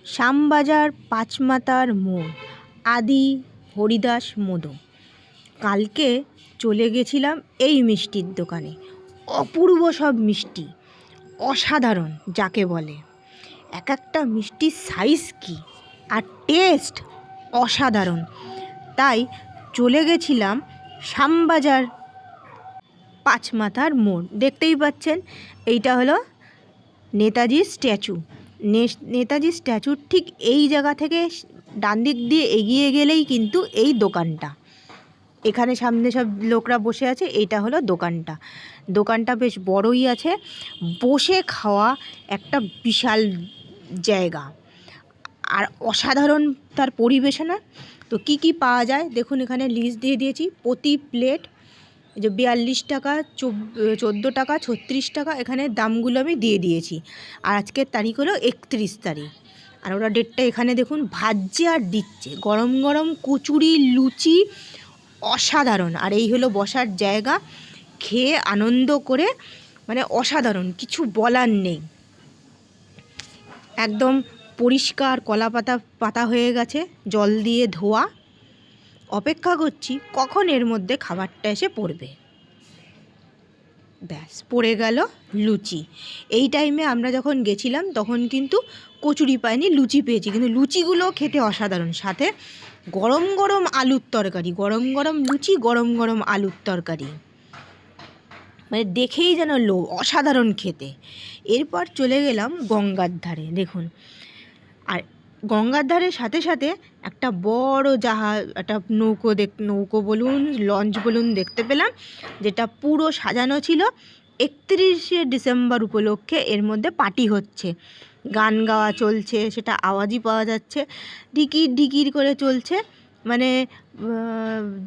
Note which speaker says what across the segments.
Speaker 1: শ্যামবাজার পাঁচমাতার মোড়, আদি হরিদাস মোদক। কালকে চলে গেছিলাম এই মিষ্টির দোকানে। অপূর্ব সব মিষ্টি, অসাধারণ যাকে বলে। এক একটা মিষ্টির সাইজ কি আর টেস্ট অসাধারণ। তাই চলে গেছিলাম শ্যামবাজার পাঁচমাথার মোড়। দেখতেই পাচ্ছেন এইটা হলো নেতাজির স্ট্যাচু। নেতাজির স্ট্যাচুর ঠিক এই জায়গা থেকে ডান দিক দিয়ে এগিয়ে গেলেই কিন্তু এই দোকানটা। এখানে সামনে সব লোকরা বসে আছে, এইটা হলো দোকানটা। দোকানটা বেশ বড়ই আছে, বসে খাওয়া একটা বিশাল জায়গা আর অসাধারণ তার পরিবেশনা। তো কি কি পাওয়া যায় দেখুন, এখানে লিস্ট দিয়ে দিয়েছি। প্রতি প্লেট যে 42 টাকা, 14 টাকা, 36 টাকা, এখানে দামগুলো আমি দিয়ে দিয়েছি। আর আজকের তারিখ হলো 31 তারিখ। আর ওরা ডেটটা এখানে দেখুন ভাজছে আর দিচ্ছে গরম গরম কচুরি, লুচি, অসাধারণ। আর এই হলো বসার জায়গা, খেয়ে আনন্দ করে, মানে অসাধারণ, কিছু বলার নেই। একদম পরিষ্কার কলা পাতা হয়ে গেছে, জল দিয়ে ধোয়া। অপেক্ষা করছি কখন এর মধ্যে খাবারটা এসে পড়বে। ব্যাস পড়ে গেল লুচি। এই টাইমে আমরা যখন গেছিলাম তখন কিন্তু কচুরি পাইনি, লুচি পেয়েছি, কিন্তু লুচিগুলো খেতে অসাধারণ। সাথে গরম গরম আলুর তরকারি, গরম গরম লুচি, গরম গরম আলুর তরকারি, মানে দেখেই যেন লোভ, অসাধারণ খেতে। এরপর চলে গেলাম গঙ্গার ধারে। দেখুন, আর গঙ্গার ধারের সাথে সাথে একটা বড় জাহাজ, একটা নৌকো বলুন, লঞ্চ বলুন দেখতে পেলাম, যেটা পুরো সাজানো ছিল 31শে ডিসেম্বর উপলক্ষে। এর মধ্যে পার্টি হচ্ছে, গান গাওয়া চলছে, সেটা আওয়াজই পাওয়া যাচ্ছে, ঢিকির ঢিকির করে চলছে। মানে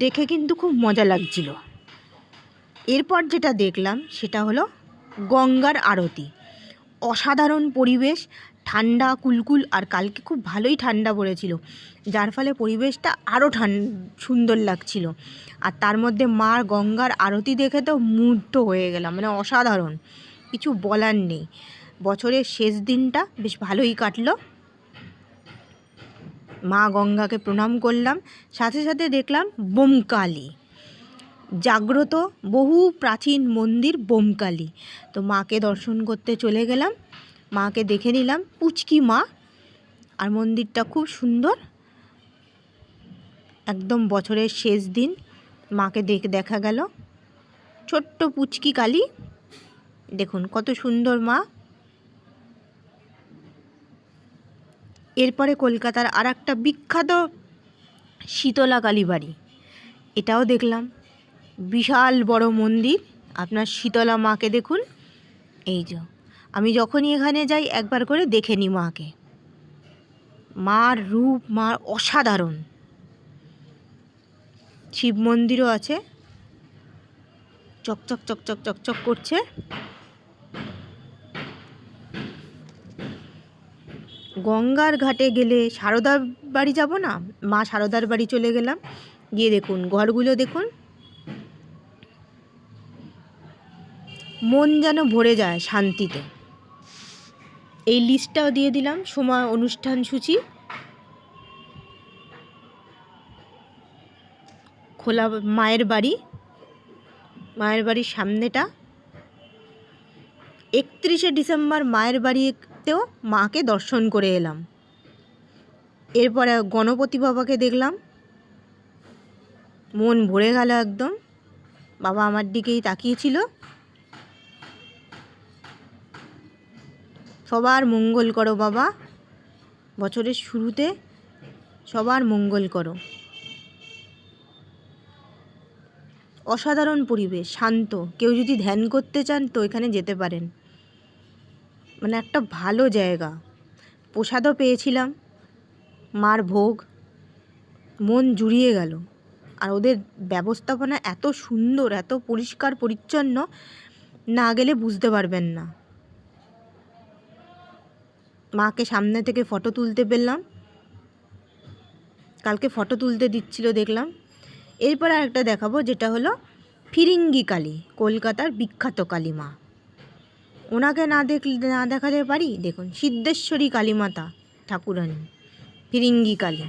Speaker 1: দেখে কিন্তু খুব মজা লাগছিল। এরপর যেটা দেখলাম সেটা হলো গঙ্গার আরতি। অসাধারণ পরিবেশ, ঠান্ডা কুলকুল। আর কালকে খুব ভালোই ঠান্ডা পড়েছিল, যার ফলে পরিবেশটা আরও সুন্দর লাগছিল। আর তার মধ্যে মার গঙ্গার আরতি দেখে তো মুগ্ধ হয়ে গেলাম, মানে অসাধারণ, কিছু বলার নেই। বছরের শেষ দিনটা বেশ ভালোই কাটলো। মা গঙ্গাকে প্রণাম করলাম, সাথে সাথে দেখলাম বোমকালী, জাগ্রত বহু প্রাচীন মন্দির বোমকালী। তো মাকে দর্শন করতে চলে গেলাম, মাকে দেখে নিলাম, পুচকি মা। আর মন্দিরটা খুব সুন্দর। একদম বছরের শেষ দিন মাকে দেখা গেল, ছোট্ট পুচকি কালী। দেখুন কত সুন্দর মা। এরপরে কলকাতার আর একটা বিখ্যাত শীতলা কালী বাড়ি, এটাও দেখলাম। বিশাল বড় মন্দির। আপনার শীতলা মাকে দেখুন। এই যে আমি যখনই এখানে যাই একবার করে দেখে নিই মাকে। মার রূপ, মার অসাধারণ। শিব মন্দিরও আছে, চকচক চকচক চকচক করছে। গঙ্গার ঘাটে গেলে সারদার বাড়ি যাব না, মা সারদার বাড়ি চলে গেলাম। গিয়ে দেখুন ঘরগুলো দেখুন, মন যেন ভরে যায় শান্তিতে। এই লিস্টটাও দিয়ে দিলাম, সময়, অনুষ্ঠান সূচি। খোলা মায়ের বাড়ির সামনেটা। 31শে ডিসেম্বর মায়ের বাড়িতেও মাকে দর্শন করে এলাম। এরপরে গণপতি বাবাকে দেখলাম, মন ভরে গেল একদম। বাবা আমার দিকেই তাকিয়েছিল। সবার মঙ্গল করো বাবা, বছরের শুরুতে সবার মঙ্গল করো। অসাধারণ পরিবেশ, শান্ত। কেউ যদি ধ্যান করতে চান তো এখানে যেতে পারেন, মানে একটা ভালো জায়গা। প্রসাদও পেয়েছিলাম, মার ভোগ, মন জুড়িয়ে গেল। আর ওদের ব্যবস্থাপনা এত সুন্দর, এত পরিষ্কার পরিচ্ছন্ন, না গেলে বুঝতে পারবেন না। মাকে সামনে থেকে ফটো তুলতে পেলাম, কালকে ফটো তুলতে দিচ্ছিল দেখলাম। এরপর আরেকটা দেখাবো, যেটা হলো ফিরিঙ্গি কালী, কলকাতার বিখ্যাত কালী মা। ওনাকে না দেখাতে পারি। দেখুন সিদ্ধেশ্বরী কালীমাতা, ঠাকুরানী, ফিরিঙ্গি কালী।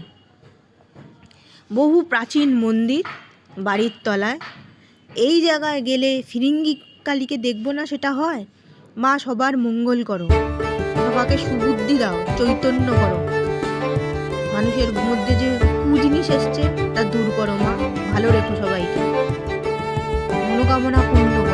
Speaker 1: বহু প্রাচীন মন্দির বাড়ির তলায়। এই জায়গায় গেলে ফিরিঙ্গি কালীকে দেখবো না সেটা হয়? মা সবার মঙ্গল করো, সবাকে সুবুদ্ধি দাও, চৈতন্য করো, মানুষের মধ্যে যে কুজিনিস এসছে তা দূর করো মা, ভালো রেখো সবাইকে, মনোকামনা পূর্ণ করো।